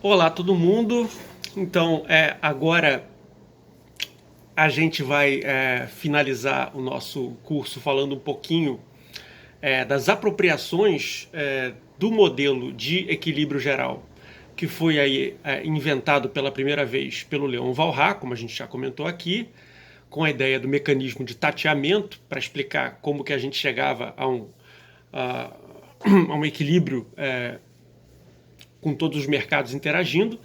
Olá, todo mundo. Então, agora a gente vai finalizar o nosso curso falando um pouquinho das apropriações do modelo de equilíbrio geral que foi aí inventado pela primeira vez pelo Leon Walras, como a gente já comentou aqui, com a ideia do mecanismo de tateamento para explicar como que a gente chegava a um equilíbrio com todos os mercados interagindo,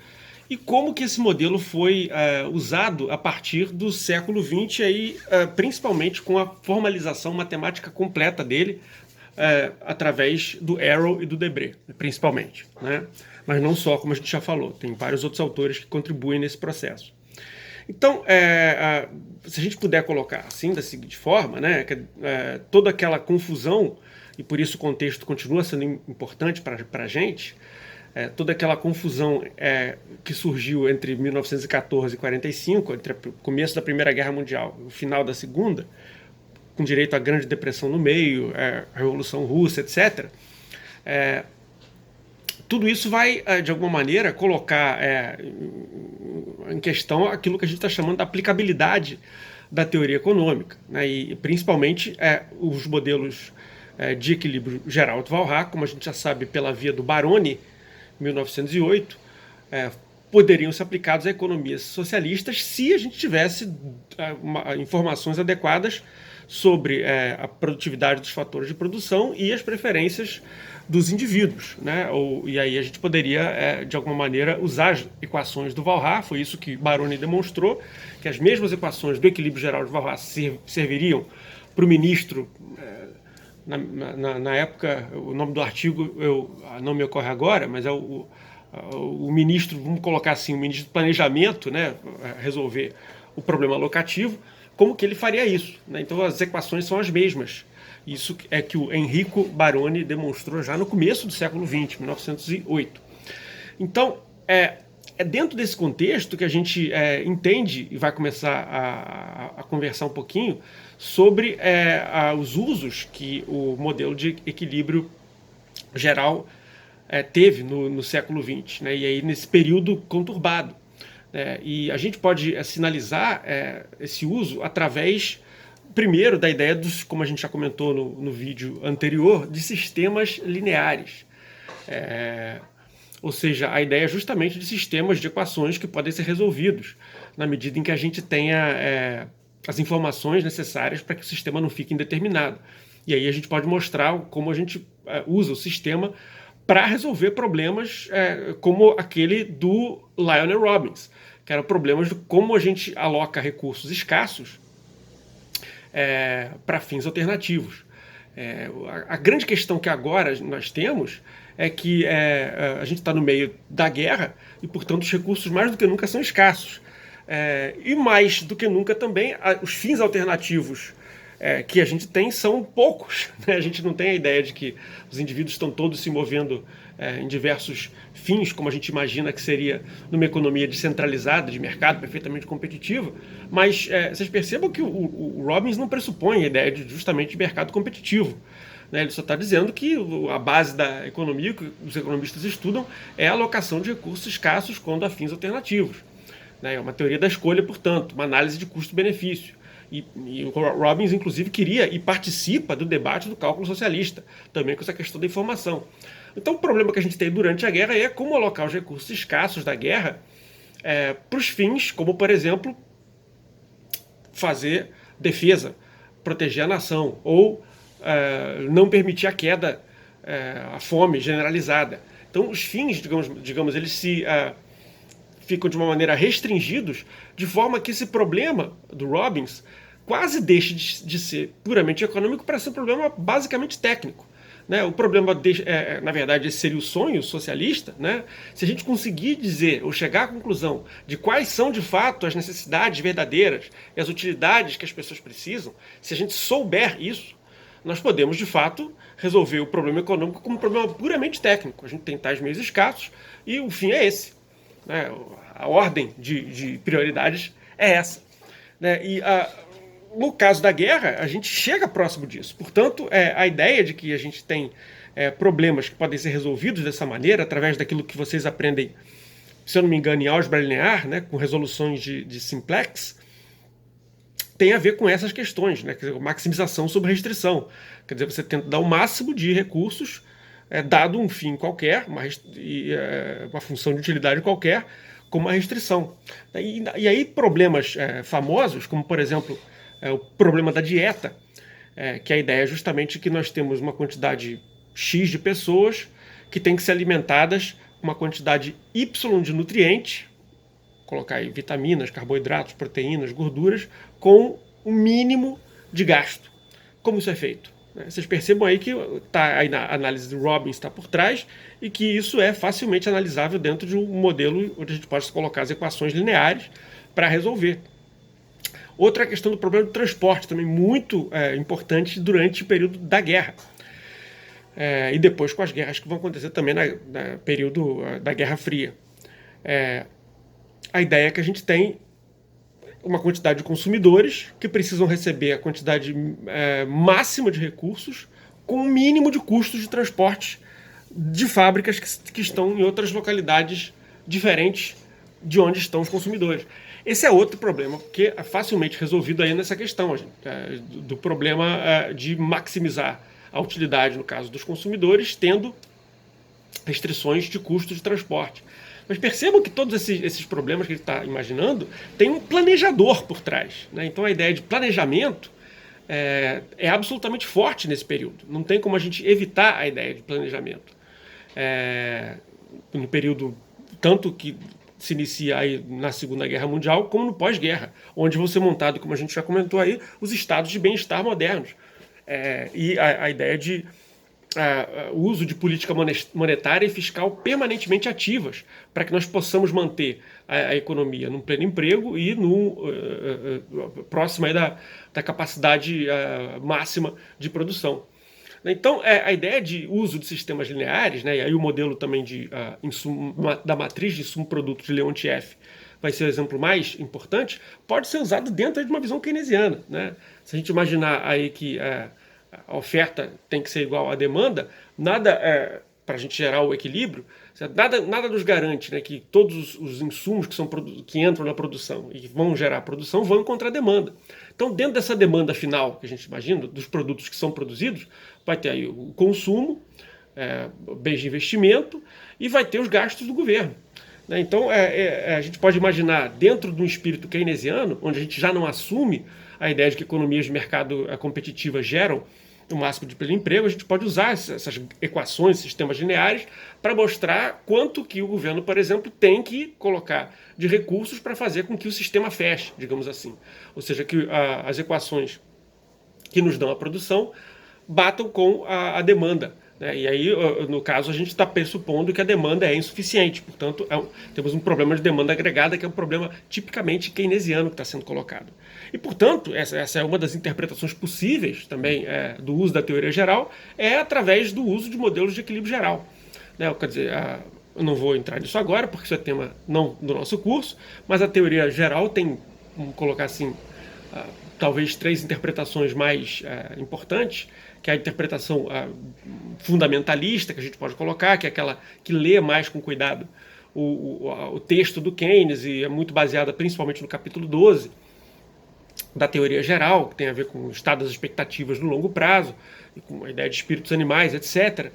e como que esse modelo foi usado a partir do século XX, aí, principalmente com a formalização matemática completa dele, através do Arrow e do Debré, principalmente, né? Mas não só, como a gente já falou, tem vários outros autores que contribuem nesse processo. Então, se a gente puder colocar assim, da seguinte forma, né, toda aquela confusão, e por isso o contexto continua sendo importante para a gente, toda aquela confusão que surgiu entre 1914 e 45, entre o começo da Primeira Guerra Mundial e o final da Segunda, com direito à Grande Depressão no meio, a Revolução Russa, etc., tudo isso vai, de alguma maneira, colocar em questão aquilo que a gente está chamando de aplicabilidade da teoria econômica, né? E principalmente os modelos de equilíbrio geral de Walras, como a gente já sabe pela via do Baroni, 1908, poderiam ser aplicados a economias socialistas se a gente tivesse informações adequadas sobre a produtividade dos fatores de produção e as preferências dos indivíduos, né? E aí a gente poderia, de alguma maneira, usar as equações do Walras. Foi isso que Baroni demonstrou, que as mesmas equações do equilíbrio geral de Walras serviriam para o ministro. Na época, o nome do artigo não me ocorre agora, mas é o ministro, vamos colocar assim, o ministro do planejamento, né, resolver o problema alocativo, como que ele faria isso, né? Então as equações são as mesmas. Isso é que o Enrico Baroni demonstrou já no começo do século XX, 1908. Então, é dentro desse contexto que a gente entende e vai começar a conversar um pouquinho sobre os usos que o modelo de equilíbrio geral teve no século XX, né? E aí nesse período conturbado. E a gente pode sinalizar esse uso através, primeiro, da ideia dos, como a gente já comentou no vídeo anterior, de sistemas lineares. Ou seja, a ideia justamente de sistemas de equações que podem ser resolvidos na medida em que a gente tenha as informações necessárias para que o sistema não fique indeterminado. E aí a gente pode mostrar como a gente usa o sistema para resolver problemas como aquele do Lionel Robbins, que eram problemas de como a gente aloca recursos escassos para fins alternativos. A grande questão que agora nós temos é que a gente está no meio da guerra e, portanto, os recursos mais do que nunca são escassos. E mais do que nunca também, os fins alternativos que a gente tem são poucos, né? A gente não tem a ideia de que os indivíduos estão todos se movendo em diversos fins, como a gente imagina que seria numa economia descentralizada, de mercado perfeitamente competitiva, mas vocês percebam que o Robbins não pressupõe a ideia justamente de mercado competitivo, né? Ele só está dizendo que a base da economia que os economistas estudam é a alocação de recursos escassos quando há fins alternativos, né? É uma teoria da escolha, portanto, uma análise de custo-benefício. E o Robbins, inclusive, queria e participa do debate do cálculo socialista, também com essa questão da informação. Então, o problema que a gente tem durante a guerra é como alocar os recursos escassos da guerra para os fins, como, por exemplo, fazer defesa, proteger a nação, ou não permitir a queda, a fome generalizada. Então, os fins, digamos eles ficam de uma maneira restringidos, de forma que esse problema do Robbins quase deixa de ser puramente econômico para ser um problema basicamente técnico, né? O problema, na verdade, esse seria o sonho socialista, né? Se a gente conseguir dizer ou chegar à conclusão de quais são de fato as necessidades verdadeiras e as utilidades que as pessoas precisam, se a gente souber isso, nós podemos de fato resolver o problema econômico como um problema puramente técnico. A gente tem tais meios escassos e o fim é esse, né? A ordem de prioridades é essa, né? E no caso da guerra, a gente chega próximo disso. Portanto, a ideia de que a gente tem problemas que podem ser resolvidos dessa maneira, através daquilo que vocês aprendem se eu não me engano, em álgebra linear, né, com resoluções de simplex, tem a ver com essas questões, né, quer dizer, maximização sobre restrição. Quer dizer, você tenta dar o máximo de recursos, dado um fim qualquer, uma função de utilidade qualquer, com uma restrição. E aí problemas famosos, como por exemplo o problema da dieta, que a ideia é justamente que nós temos uma quantidade X de pessoas que têm que ser alimentadas com uma quantidade Y de nutrientes, colocar aí vitaminas, carboidratos, proteínas, gorduras, com o mínimo de gasto. Como isso é feito? Vocês percebam aí que aí na análise do Robbins está por trás e que isso é facilmente analisável dentro de um modelo onde a gente pode colocar as equações lineares para resolver. Outra questão do problema do transporte, também muito importante durante o período da guerra. E depois com as guerras que vão acontecer também no período da Guerra Fria. A ideia é que a gente tem uma quantidade de consumidores que precisam receber a quantidade máxima de recursos com o mínimo de custos de transporte de fábricas que estão em outras localidades diferentes de onde estão os consumidores. Esse é outro problema, que é facilmente resolvido aí nessa questão, do problema de maximizar a utilidade, no caso dos consumidores, tendo restrições de custo de transporte. Mas percebam que todos esses problemas que ele está imaginando tem um planejador por trás, né? Então a ideia de planejamento é absolutamente forte nesse período. Não tem como a gente evitar a ideia de planejamento. No período tanto que se inicia aí na Segunda Guerra Mundial, como no pós-guerra, onde vão ser montados, como a gente já comentou aí, os estados de bem-estar modernos. E a ideia de o uso de política monetária e fiscal permanentemente ativas, para que nós possamos manter a economia num pleno emprego e próximo aí da capacidade máxima de produção. Então, a ideia de uso de sistemas lineares, né, e aí o modelo também da matriz de insumo-produto de Leontief vai ser o exemplo mais importante, pode ser usado dentro de uma visão keynesiana, né? Se a gente imaginar aí que a oferta tem que ser igual à demanda, nada para a gente gerar o equilíbrio, nada nos garante, né, que todos os insumos que entram na produção e vão gerar a produção vão encontrar demanda. Então, dentro dessa demanda final que a gente imagina, dos produtos que são produzidos, vai ter aí o consumo, bens de investimento e vai ter os gastos do governo. Então, a gente pode imaginar, dentro de um espírito keynesiano, onde a gente já não assume a ideia de que economias de mercado competitivas geram o máximo de pleno emprego, a gente pode usar essas equações, sistemas lineares, para mostrar quanto que o governo, por exemplo, tem que colocar de recursos para fazer com que o sistema feche, digamos assim. Ou seja, que as equações que nos dão a produção batam com a demanda. E aí, no caso, a gente está pressupondo que a demanda é insuficiente. Portanto, temos um problema de demanda agregada, que é um problema tipicamente keynesiano que está sendo colocado. E, portanto, essa é uma das interpretações possíveis também do uso da teoria geral, através do uso de modelos de equilíbrio geral. Quer dizer, eu não vou entrar nisso agora, porque isso é tema não do nosso curso, mas a teoria geral tem, vamos colocar assim, talvez 3 interpretações mais importantes, que é a interpretação fundamentalista, que a gente pode colocar, que é aquela que lê mais com cuidado o texto do Keynes, e é muito baseada principalmente no capítulo 12 da teoria geral, que tem a ver com o estado das expectativas no longo prazo, e com a ideia de espíritos animais, etc.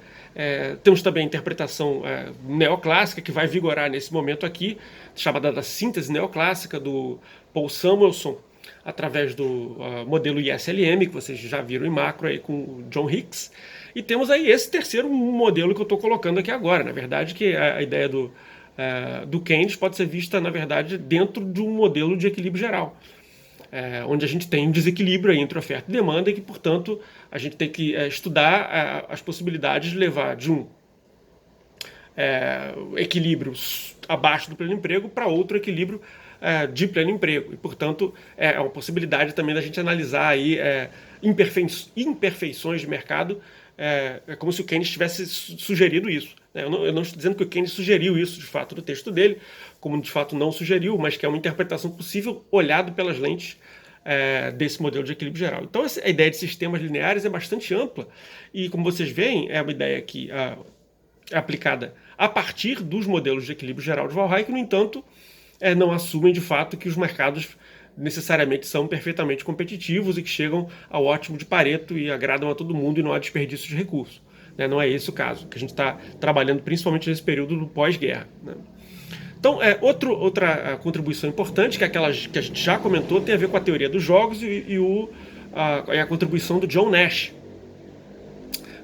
Temos também a interpretação neoclássica, que vai vigorar nesse momento aqui, chamada da síntese neoclássica, do Paul Samuelson, através do modelo ISLM, que vocês já viram em macro aí com o John Hicks. E temos aí esse terceiro modelo que eu estou colocando aqui agora. Na verdade, que a ideia do Keynes pode ser vista, na verdade, dentro de um modelo de equilíbrio geral, onde a gente tem um desequilíbrio aí entre oferta e demanda, e que, portanto, a gente tem que estudar as possibilidades de levar de um equilíbrio abaixo do pleno emprego para outro equilíbrio de pleno emprego. E, portanto, é uma possibilidade também da gente analisar aí imperfeições de mercado, como se o Keynes tivesse sugerido isso. Eu não estou dizendo que o Keynes sugeriu isso, de fato, no texto dele, como de fato não sugeriu, mas que é uma interpretação possível olhado pelas lentes desse modelo de equilíbrio geral. Então, a ideia de sistemas lineares é bastante ampla e, como vocês veem, é uma ideia que é aplicada a partir dos modelos de equilíbrio geral de Walhalla, que, no entanto, não assumem de fato que os mercados necessariamente são perfeitamente competitivos e que chegam ao ótimo de Pareto e agradam a todo mundo e não há desperdício de recursos. Né? Não é esse o caso, que a gente está trabalhando principalmente nesse período do pós-guerra. Né? Então, outra contribuição importante, que é aquela que a gente já comentou, tem a ver com a teoria dos jogos e a contribuição do John Nash,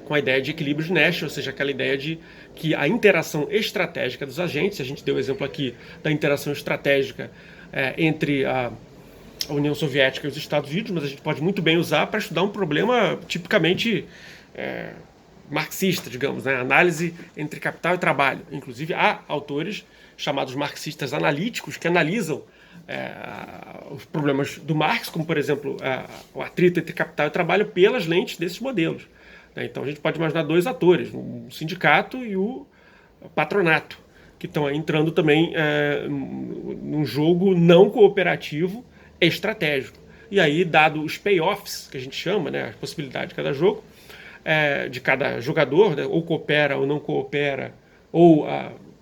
com a ideia de equilíbrio de Nash, ou seja, aquela ideia de que a interação estratégica dos agentes, a gente deu o exemplo aqui da interação estratégica entre a União Soviética e os Estados Unidos, mas a gente pode muito bem usar para estudar um problema tipicamente marxista, digamos, né? Análise entre capital e trabalho. Inclusive, há autores chamados marxistas analíticos que analisam os problemas do Marx, como, por exemplo, o atrito entre capital e trabalho pelas lentes desses modelos. Então, a gente pode imaginar dois atores, o sindicato e o patronato, que estão entrando também num jogo não cooperativo estratégico. E aí, dado os payoffs, que a gente chama, né, a possibilidade de cada jogo, de cada jogador, né, ou coopera ou não coopera, ou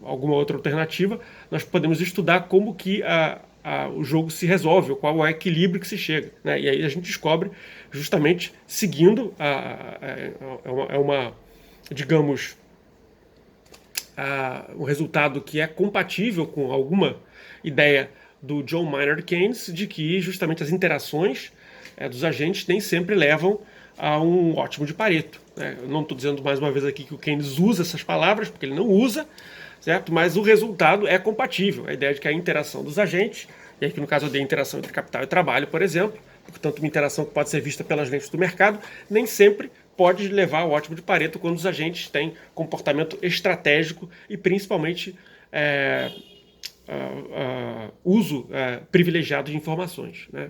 alguma outra alternativa, nós podemos estudar como que o jogo se resolve, qual é o equilíbrio que se chega. Né? E aí a gente descobre, justamente seguindo digamos, um resultado que é compatível com alguma ideia do John Maynard Keynes, de que justamente as interações dos agentes nem sempre levam a um ótimo de Pareto. Né? Eu não estou dizendo mais uma vez aqui que o Keynes usa essas palavras, porque ele não usa, certo? Mas o resultado é compatível. A ideia de que a interação dos agentes, e aqui no caso eu dei a interação entre capital e trabalho, por exemplo, portanto uma interação que pode ser vista pelas lentes do mercado, nem sempre pode levar ao ótimo de Pareto quando os agentes têm comportamento estratégico e principalmente uso privilegiado de informações. Né?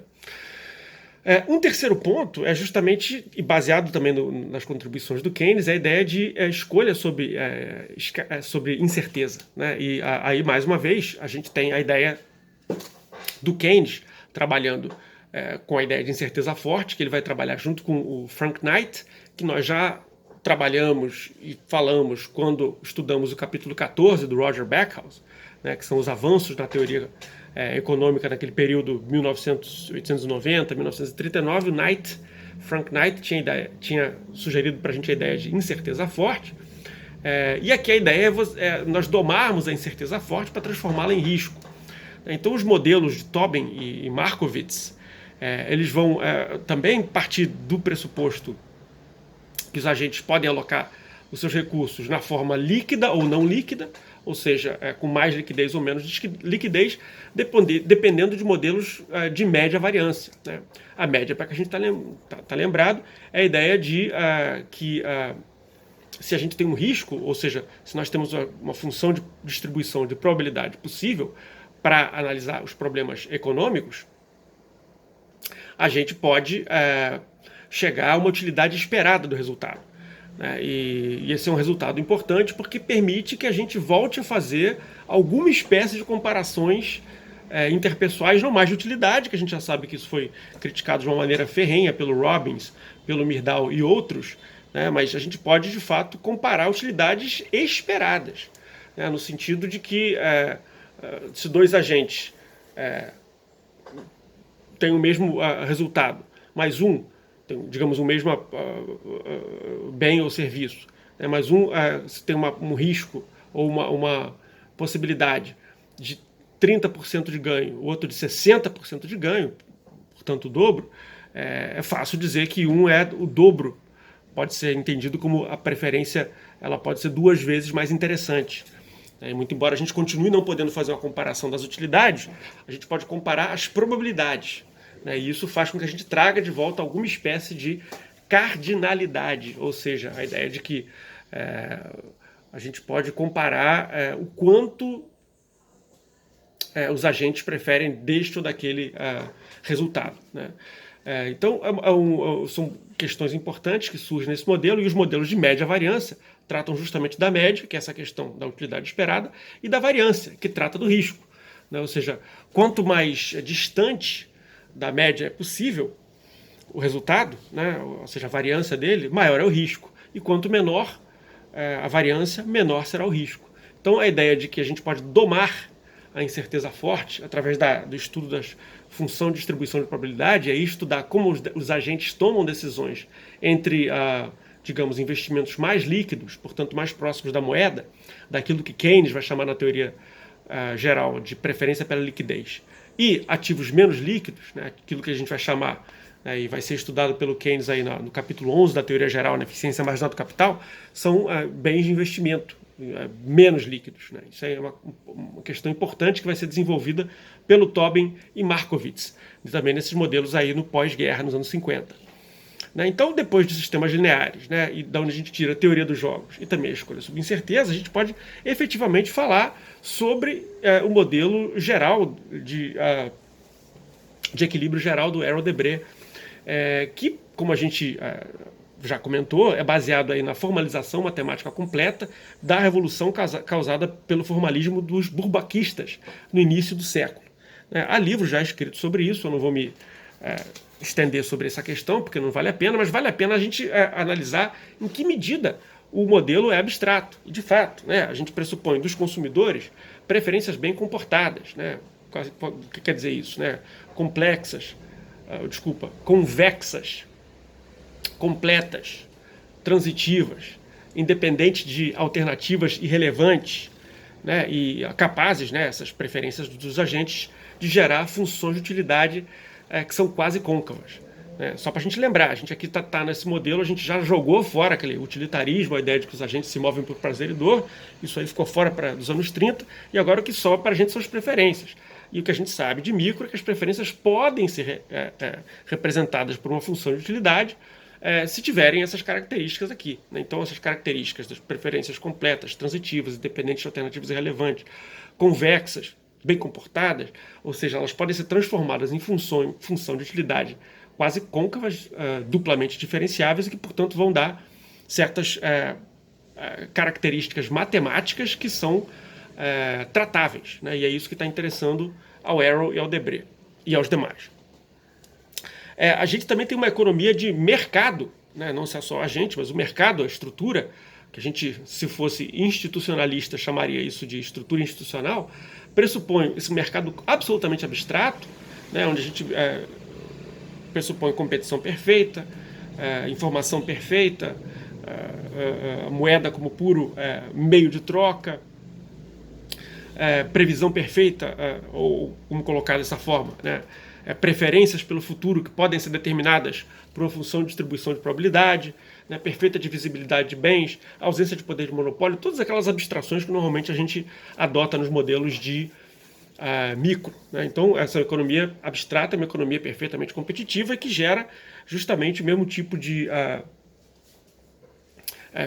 Um terceiro ponto é justamente, e baseado também nas contribuições do Keynes, é a ideia de escolha sobre incerteza. Né? E aí, mais uma vez, a gente tem a ideia do Keynes trabalhando com a ideia de incerteza forte, que ele vai trabalhar junto com o Frank Knight, que nós já trabalhamos e falamos quando estudamos o capítulo 14 do Roger Backhouse, né, que são os avanços na teoria econômica naquele período 1890, 1939. O Frank Knight tinha sugerido para a gente a ideia de incerteza forte, e aqui a ideia é nós domarmos a incerteza forte para transformá-la em risco. Então os modelos de Tobin e Markowitz, eles vão também partir do pressuposto que os agentes podem alocar os seus recursos na forma líquida ou não líquida, ou seja, com mais liquidez ou menos liquidez, dependendo de modelos de média variância. Né? A média, para que a gente tá lembrado, é a ideia de que se a gente tem um risco, ou seja, se nós temos uma função de distribuição de probabilidade possível para analisar os problemas econômicos, a gente pode chegar a uma utilidade esperada do resultado. Né? E esse é um resultado importante porque permite que a gente volte a fazer alguma espécie de comparações interpessoais não mais de utilidade, que a gente já sabe que isso foi criticado de uma maneira ferrenha pelo Robbins, pelo Myrdal e outros, né? Mas a gente pode, de fato, comparar utilidades esperadas, né? No sentido de que se dois agentes têm o mesmo resultado, mas um tem, digamos, o mesmo bem ou serviço, né? Mas se tem um risco ou uma possibilidade de 30% de ganho, o outro de 60% de ganho, portanto o dobro, é fácil dizer que um é o dobro. Pode ser entendido como a preferência, ela pode ser 2 vezes mais interessante. Muito embora a gente continue não podendo fazer uma comparação das utilidades, a gente pode comparar as probabilidades. E isso faz com que a gente traga de volta alguma espécie de cardinalidade, ou seja, a ideia de que a gente pode comparar o quanto os agentes preferem deste ou daquele resultado. Né? Então, são questões importantes que surgem nesse modelo, e os modelos de média variância tratam justamente da média, que é essa questão da utilidade esperada, e da variância, que trata do risco. Né? Ou seja, quanto mais distante da média é possível o resultado, né? Ou seja, a variância dele, maior é o risco. E quanto menor a variância, menor será o risco. Então a ideia de que a gente pode domar a incerteza forte através do estudo das função de distribuição de probabilidade, e aí estudar como os agentes tomam decisões entre, digamos, investimentos mais líquidos, portanto mais próximos da moeda, daquilo que Keynes vai chamar na teoria geral de preferência pela liquidez, e ativos menos líquidos, né, aquilo que a gente vai chamar, e vai ser estudado pelo Keynes aí no capítulo 11 da teoria geral, na eficiência marginal do capital, são bens de investimento menos líquidos, né? Isso aí é uma questão importante que vai ser desenvolvida pelo Tobin e Markowitz, e também nesses modelos aí no pós-guerra, nos anos 50. Né? Então, depois de sistemas lineares, né, e da onde a gente tira a teoria dos jogos e também a escolha sobre incerteza, a gente pode efetivamente falar sobre o modelo geral de equilíbrio geral do Arrow-Debré, que, como a gente já comentou, é baseado aí na formalização matemática completa da revolução causada pelo formalismo dos bourbaquistas no início do século. Há livros já escritos sobre isso, eu não vou me estender sobre essa questão, porque não vale a pena, mas vale a pena a gente analisar em que medida o modelo é abstrato. E, de fato, né, a gente pressupõe dos consumidores preferências bem comportadas. Né? O que quer dizer isso? Né? Complexas, convexas, completas, transitivas, independentes de alternativas irrelevantes, né, e capazes, né, essas preferências dos agentes, de gerar funções de utilidade que são quase côncavas. Né? Só para a gente lembrar, a gente aqui está nesse modelo, a gente já jogou fora aquele utilitarismo, a ideia de que os agentes se movem por prazer e dor, isso aí ficou fora dos anos 30, e agora o que sobra para a gente são as preferências. E o que a gente sabe de micro é que as preferências podem ser representadas por uma função de utilidade, se tiverem essas características aqui. Né? Então, essas características das preferências completas, transitivas, independentes de alternativas irrelevantes, convexas, bem comportadas, ou seja, elas podem ser transformadas em função de utilidade quase côncavas, duplamente diferenciáveis, e que, portanto, vão dar certas características matemáticas que são tratáveis. Né? E é isso que está interessando ao Arrow e ao Debré e aos demais. A gente também tem uma economia de mercado, né? Não só a gente, mas o mercado, a estrutura, que a gente, se fosse institucionalista, chamaria isso de estrutura institucional, pressupõe esse mercado absolutamente abstrato, né? Onde a gente pressupõe competição perfeita, informação perfeita, a moeda como puro meio de troca, previsão perfeita, ou como colocar dessa forma, né? Preferências pelo futuro que podem ser determinadas por uma função de distribuição de probabilidade, né? Perfeita divisibilidade de bens, ausência de poder de monopólio, todas aquelas abstrações que normalmente a gente adota nos modelos de micro. Né? Então, essa economia abstrata é uma economia perfeitamente competitiva que gera justamente o mesmo tipo de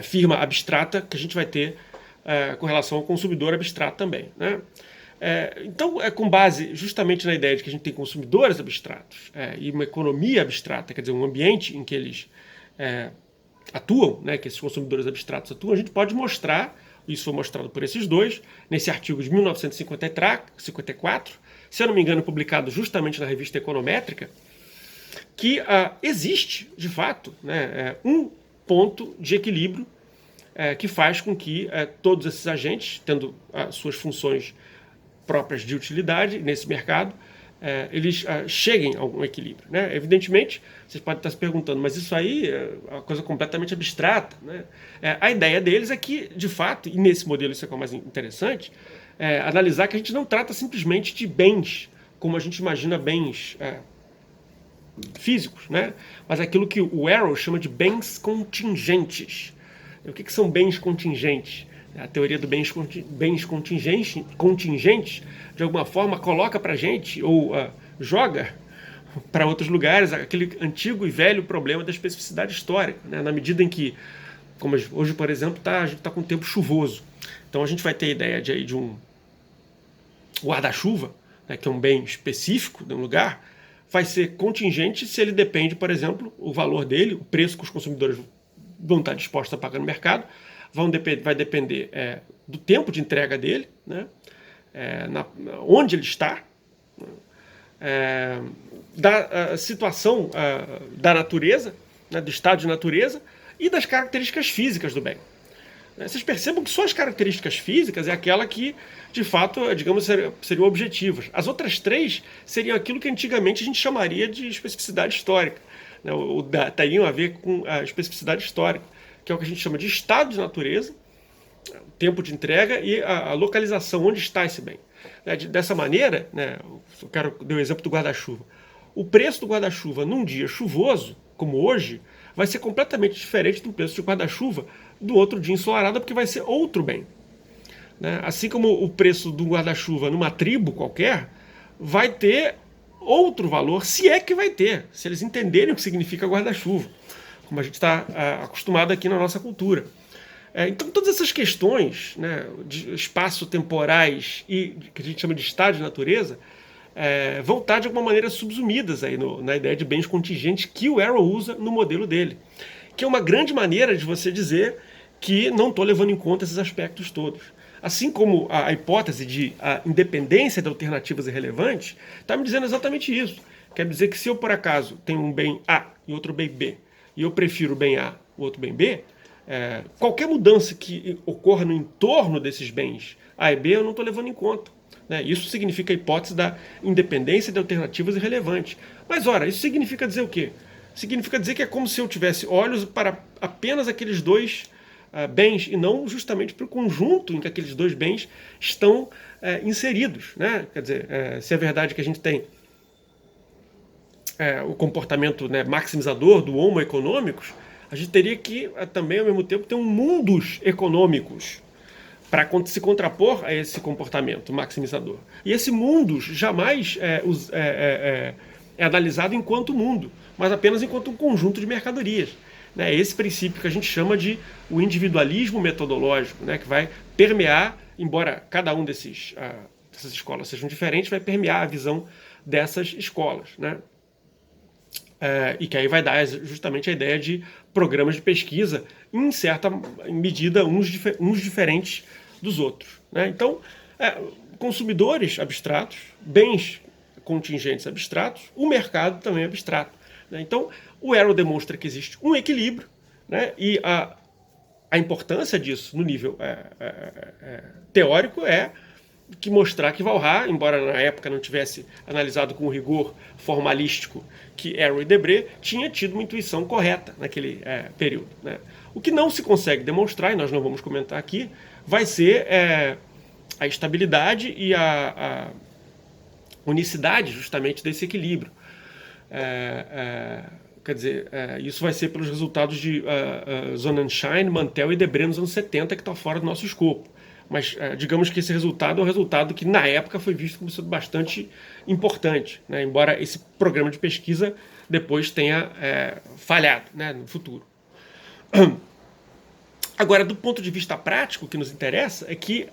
firma abstrata que a gente vai ter com relação ao consumidor abstrato também. Né? Então, com base justamente na ideia de que a gente tem consumidores abstratos e uma economia abstrata, quer dizer, um ambiente em que eles atuam, né, que esses consumidores abstratos atuam, a gente pode mostrar, isso foi mostrado por esses dois, nesse artigo de 1954, se eu não me engano, publicado justamente na revista Econométrica, que existe, de fato, né, um ponto de equilíbrio que faz com que todos esses agentes, tendo suas funções próprias de utilidade nesse mercado, eles cheguem a um equilíbrio. Né? Evidentemente, vocês podem estar se perguntando, mas isso aí é uma coisa completamente abstrata. Né? A ideia deles é que, de fato, e nesse modelo isso é o mais interessante, analisar que a gente não trata simplesmente de bens, como a gente imagina bens físicos, né? Mas aquilo que o Arrow chama de bens contingentes. O que são bens contingentes? A teoria do bens contingentes, de alguma forma, coloca para a gente, ou joga para outros lugares, aquele antigo e velho problema da especificidade histórica. Né? Na medida em que, como hoje, por exemplo, a gente está com um tempo chuvoso. Então a gente vai ter a ideia de um guarda-chuva, né, que é um bem específico de um lugar, vai ser contingente se ele depende, por exemplo, o valor dele, o preço que os consumidores vão estar dispostos a pagar no mercado, vai depender do tempo de entrega dele, né? Onde ele está, da situação da natureza, né? Do estado de natureza e das características físicas do bem. né? Vocês percebam que só as características físicas é aquela que, de fato, digamos, seriam objetivas. As outras três seriam aquilo que antigamente a gente chamaria de especificidade histórica, né? Teriam a ver com a especificidade histórica, que é o que a gente chama de estado de natureza, o tempo de entrega e a localização, onde está esse bem. Dessa maneira, né, eu quero dar o exemplo do guarda-chuva. O preço do guarda-chuva num dia chuvoso, como hoje, vai ser completamente diferente do preço de guarda-chuva do outro dia ensolarado, porque vai ser outro bem, né? Assim como o preço do guarda-chuva numa tribo qualquer vai ter outro valor, se é que vai ter, se eles entenderem o que significa guarda-chuva, como a gente está acostumado aqui na nossa cultura. Então, todas essas questões, né, de espaço-temporais e que a gente chama de estado de natureza, vão estar de alguma maneira subsumidas aí na ideia de bens contingentes que o Arrow usa no modelo dele, que é uma grande maneira de você dizer que não estou levando em conta esses aspectos todos. Assim como a hipótese de a independência de alternativas irrelevantes está me dizendo exatamente isso. Quer dizer que se eu, por acaso, tenho um bem A e outro bem B, e eu prefiro o bem A, o outro bem B, qualquer mudança que ocorra no entorno desses bens A e B eu não estou levando em conta, né? Isso significa a hipótese da independência de alternativas irrelevantes. Mas, ora, isso significa dizer o quê? Significa dizer que é como se eu tivesse olhos para apenas aqueles dois bens e não justamente para o conjunto em que aqueles dois bens estão inseridos, né? Quer dizer, se é verdade que a gente tem o comportamento, né, maximizador do homo econômicos, a gente teria que também, ao mesmo tempo, ter um mundos econômicos para se contrapor a esse comportamento maximizador. E esse mundos jamais é analisado enquanto mundo, mas apenas enquanto um conjunto de mercadorias. É esse princípio que a gente chama de o individualismo metodológico, né, que vai permear, embora cada um dessas escolas sejam diferentes, vai permear a visão dessas escolas, né? E que aí vai dar justamente a ideia de programas de pesquisa, em certa medida, uns diferentes dos outros, né? Então, consumidores abstratos, bens contingentes abstratos, o mercado também é abstrato, né? Então, o Arrow demonstra que existe um equilíbrio, né? E a importância disso no nível teórico é que mostrar que Walras, embora na época não tivesse analisado com o rigor formalístico que Arrow e Debré, tinha tido uma intuição correta naquele período, né? O que não se consegue demonstrar, e nós não vamos comentar aqui, vai ser a estabilidade e a unicidade justamente desse equilíbrio. Quer dizer, isso vai ser pelos resultados de Sonnenschein, Mantel e Debré nos anos 70, que está fora do nosso escopo. Mas digamos que esse resultado é um resultado que na época foi visto como sendo bastante importante, né? Embora esse programa de pesquisa depois tenha falhado, né, no futuro. Agora, do ponto de vista prático, o que nos interessa é que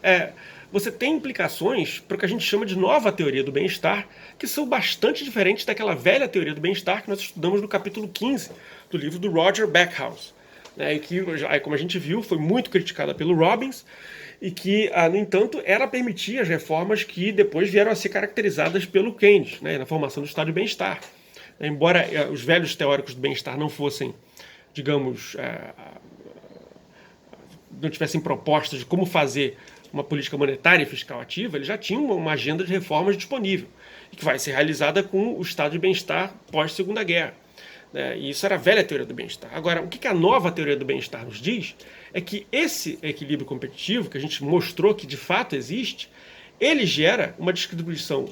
você tem implicações para o que a gente chama de nova teoria do bem-estar, que são bastante diferentes daquela velha teoria do bem-estar que nós estudamos no capítulo 15 do livro do Roger Backhouse, né, e que, como a gente viu, foi muito criticada pelo Robbins, e que, no entanto, ela permitia as reformas que depois vieram a ser caracterizadas pelo Keynes, né, na formação do estado de bem-estar. Embora os velhos teóricos do bem-estar não fossem, digamos, não tivessem propostas de como fazer uma política monetária e fiscal ativa, eles já tinham uma agenda de reformas disponível, e que vai ser realizada com o estado de bem-estar pós-Segunda Guerra. E isso era a velha teoria do bem-estar. Agora, o que a nova teoria do bem-estar nos diz é que esse equilíbrio competitivo, que a gente mostrou que de fato existe, ele gera uma distribuição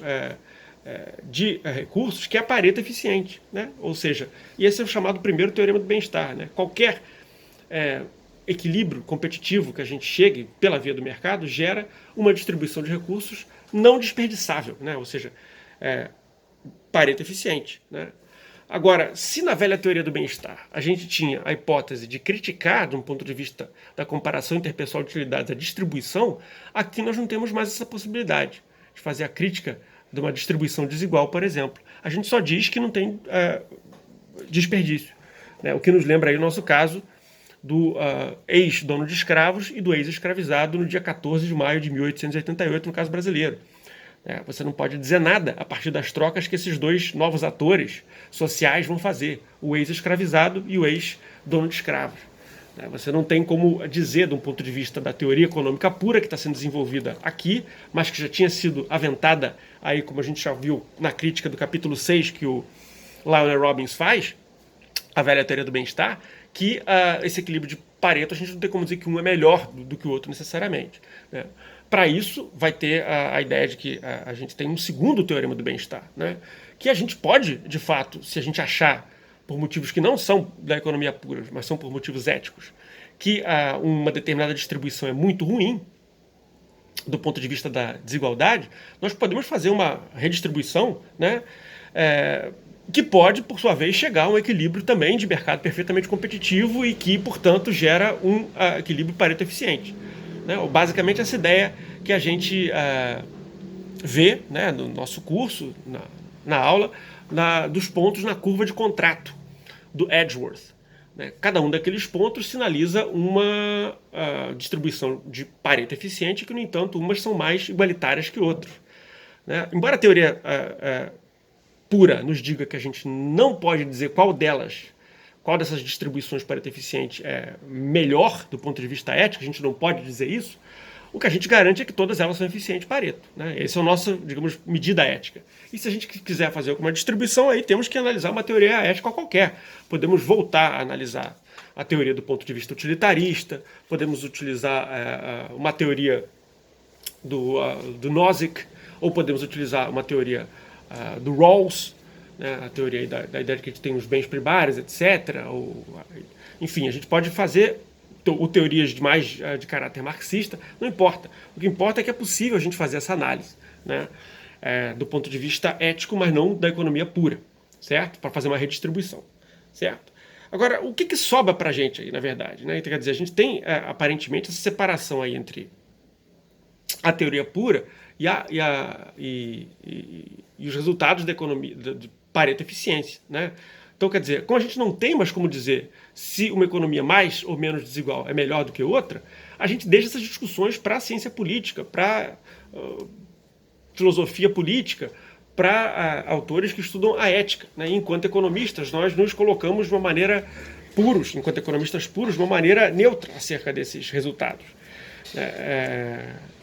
de recursos que é Pareto eficiente, né? Ou seja, e esse é o chamado primeiro teorema do bem-estar, né? Qualquer equilíbrio competitivo que a gente chegue pela via do mercado gera uma distribuição de recursos não desperdiçável, né? Ou seja, Pareto eficiente, né? Agora, se na velha teoria do bem-estar a gente tinha a hipótese de criticar, de um ponto de vista da comparação interpessoal de utilidades, a distribuição, aqui nós não temos mais essa possibilidade de fazer a crítica de uma distribuição desigual, por exemplo. A gente só diz que não tem desperdício, né? O que nos lembra aí o nosso caso do ex-dono de escravos e do ex-escravizado no dia 14 de maio de 1888, no caso brasileiro. Você não pode dizer nada a partir das trocas que esses dois novos atores sociais vão fazer, o ex-escravizado e o ex-dono de escravos. Você não tem como dizer, de um ponto de vista da teoria econômica pura, que está sendo desenvolvida aqui, mas que já tinha sido aventada, aí, como a gente já viu na crítica do capítulo 6 que o Lionel Robbins faz, a velha teoria do bem-estar, que esse equilíbrio de Pareto a gente não tem como dizer que um é melhor do que o outro necessariamente. Né? Para isso, vai ter a ideia de que a gente tem um segundo teorema do bem-estar, né? Que a gente pode, de fato, se a gente achar, por motivos que não são da economia pura, mas são por motivos éticos, que uma determinada distribuição é muito ruim, do ponto de vista da desigualdade, nós podemos fazer uma redistribuição, né, que pode, por sua vez, chegar a um equilíbrio também de mercado perfeitamente competitivo e que, portanto, gera um equilíbrio Pareto eficiente. Né? Basicamente, essa ideia que a gente vê, né, no nosso curso, na aula, dos pontos na curva de contrato do Edgeworth. Né? Cada um daqueles pontos sinaliza uma distribuição de Pareto eficiente, que, no entanto, umas são mais igualitárias que outras. Né? Embora a teoria pura nos diga que a gente não pode dizer qual dessas distribuições Pareto eficiente é melhor do ponto de vista ético, a gente não pode dizer isso, o que a gente garante é que todas elas são eficientes Pareto. Né? Essa é a nossa, digamos, medida ética. E se a gente quiser fazer alguma distribuição, aí temos que analisar uma teoria ética qualquer. Podemos voltar a analisar a teoria do ponto de vista utilitarista, podemos utilizar uma teoria do Nozick, ou podemos utilizar uma teoria do Rawls, né? A teoria da ideia de que a gente tem os bens primários, etc. Enfim, a gente pode fazer teorias mais de caráter marxista, não importa. O que importa é que é possível a gente fazer essa análise, né? Do ponto de vista ético, mas não da economia pura, certo? Para fazer uma redistribuição, certo? Agora, o que sobra para a gente aí, na verdade? Né? Então, quer dizer, a gente tem, aparentemente, essa separação aí entre a teoria pura e os resultados da economia, de Pareto eficiência, né? Então, quer dizer, como a gente não tem mais como dizer se uma economia mais ou menos desigual é melhor do que outra, a gente deixa essas discussões para a ciência política, para filosofia política, para autores que estudam a ética. Né? E, enquanto economistas, nós nos colocamos de uma maneira enquanto economistas puros, de uma maneira neutra acerca desses resultados.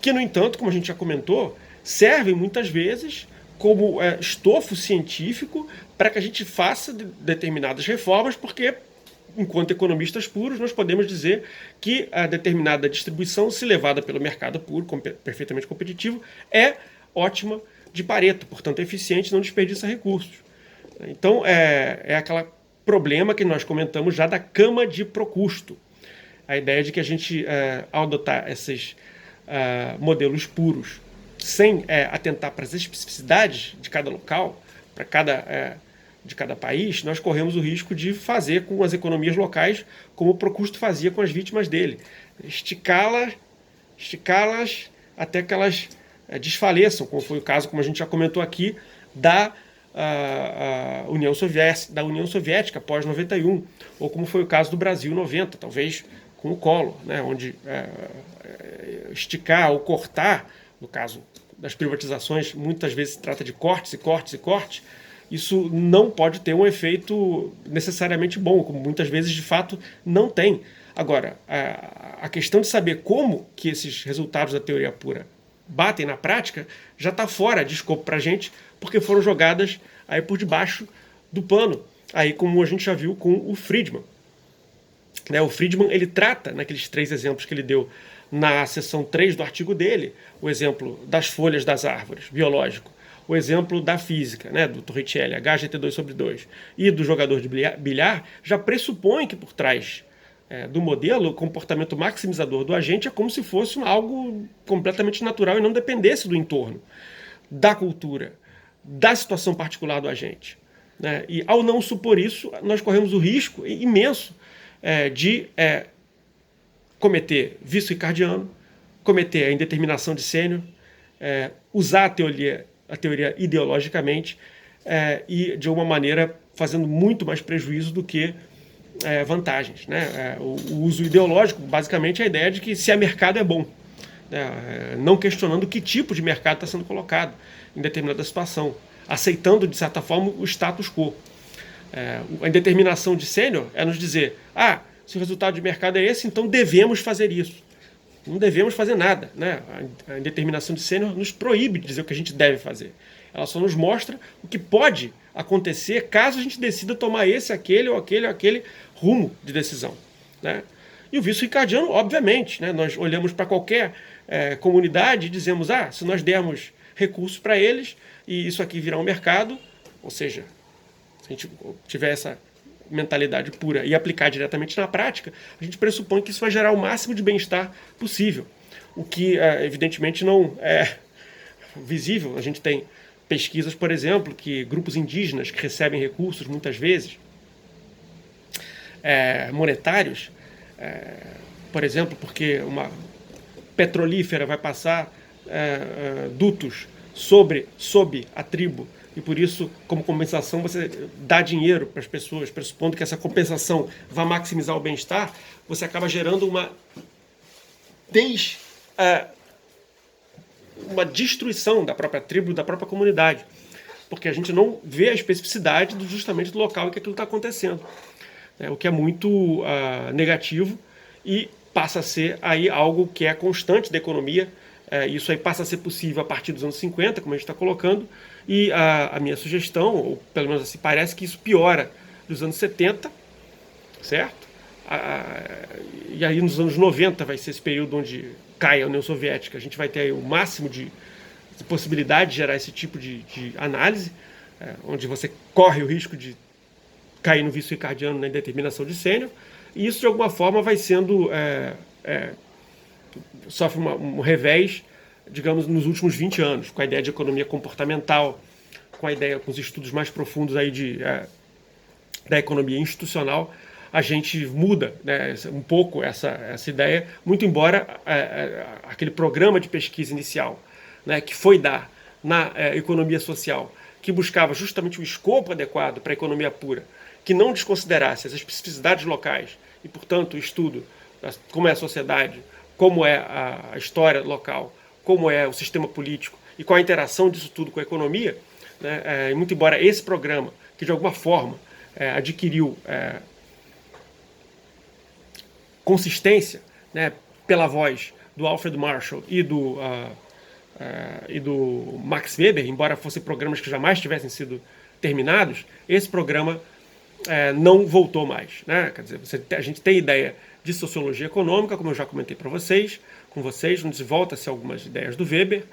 Que, no entanto, como a gente já comentou, servem muitas vezes como estofo científico para que a gente faça determinadas reformas, porque, enquanto economistas puros, nós podemos dizer que a determinada distribuição, se levada pelo mercado puro, perfeitamente competitivo, é ótima de Pareto, portanto é eficiente, não desperdiça recursos. Então é aquele problema que nós comentamos já da cama de Procusto. A ideia de que a gente, ao adotar esses modelos puros, sem atentar para as especificidades de cada local, de cada país, nós corremos o risco de fazer com as economias locais como o Procusto fazia com as vítimas dele. Esticá-las até que elas desfaleçam, como foi o caso, como a gente já comentou aqui, da União Soviética pós 91, ou como foi o caso do Brasil 90, talvez com o Collor, né, onde esticar ou cortar, no caso das privatizações, muitas vezes se trata de cortes e cortes e cortes. Isso não pode ter um efeito necessariamente bom, como muitas vezes de fato não tem. Agora, a questão de saber como que esses resultados da teoria pura batem na prática já está fora de escopo para a gente, porque foram jogadas aí por debaixo do pano, aí como a gente já viu com o Friedman. Né, o Friedman, ele trata, naqueles 3 exemplos que ele deu na seção 3 do artigo dele, o exemplo das folhas das árvores, biológico, o exemplo da física, né, do Torricelli, HGT2/2, e do jogador de bilhar, já pressupõe que por trás do modelo, o comportamento maximizador do agente é como se fosse algo completamente natural e não dependesse do entorno, da cultura, da situação particular do agente. Né? E ao não supor isso, nós corremos o risco imenso de cometer vício ricardiano, cometer a indeterminação de Sênior, usar a teoria ideologicamente e, de uma maneira, fazendo muito mais prejuízo do que vantagens. Né? O uso ideológico, basicamente, é a ideia de que se é mercado é bom, né? Não questionando que tipo de mercado está sendo colocado em determinada situação, aceitando, de certa forma, o status quo. A indeterminação de Sênior é nos dizer, se o resultado de mercado é esse, então devemos fazer isso. Não devemos fazer nada, né? A indeterminação de Sênior nos proíbe de dizer o que a gente deve fazer. Ela só nos mostra o que pode acontecer caso a gente decida tomar esse, aquele ou aquele rumo de decisão, né? E o vício ricardiano, obviamente, né? Nós olhamos para qualquer comunidade e dizemos, se nós dermos recursos para eles e isso aqui virar um mercado, ou seja, se a gente tiver essa mentalidade pura e aplicar diretamente na prática, a gente pressupõe que isso vai gerar o máximo de bem-estar possível, o que evidentemente não é visível. A gente tem pesquisas, por exemplo, que grupos indígenas que recebem recursos muitas vezes monetários, por exemplo, porque uma petrolífera vai passar dutos sob a tribo, e por isso, como compensação, você dá dinheiro para as pessoas, pressupondo que essa compensação vai maximizar o bem-estar, você acaba gerando uma destruição da própria tribo, da própria comunidade, porque a gente não vê a especificidade justamente do local em que aquilo está acontecendo, o que é muito negativo e passa a ser aí algo que é constante da economia. Isso aí passa a ser possível a partir dos anos 50, como a gente está colocando, e a minha sugestão, ou pelo menos assim, parece que isso piora dos anos 70, certo? E aí nos anos 90 vai ser esse período onde cai a União Soviética, a gente vai ter aí o máximo de possibilidade de gerar esse tipo de análise, onde você corre o risco de cair no vício ricardiano na indeterminação de Sênior, e isso de alguma forma vai sendo sofre um revés, digamos, nos últimos 20 anos, com a ideia de economia comportamental, com os estudos mais profundos aí da economia institucional, a gente muda, né, um pouco essa ideia, muito embora aquele programa de pesquisa inicial, né, que foi dar na economia social, que buscava justamente o escopo adequado para a economia pura, que não desconsiderasse as especificidades locais e, portanto, o estudo como é a sociedade, como é a história local, como é o sistema político e qual a interação disso tudo com a economia, né? Muito embora esse programa, que de alguma forma adquiriu consistência, né, pela voz do Alfred Marshall e do Max Weber, embora fossem programas que jamais tivessem sido terminados, esse programa não voltou mais, né? Quer dizer, a gente tem ideia de sociologia econômica, como eu já comentei com vocês, onde volta-se algumas ideias do Weber,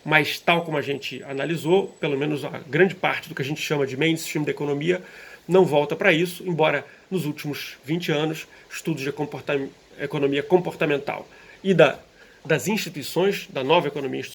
mas tal como a gente analisou, pelo menos a grande parte do que a gente chama de mainstream da economia não volta para isso, embora nos últimos 20 anos estudos de economia comportamental e das instituições, da nova economia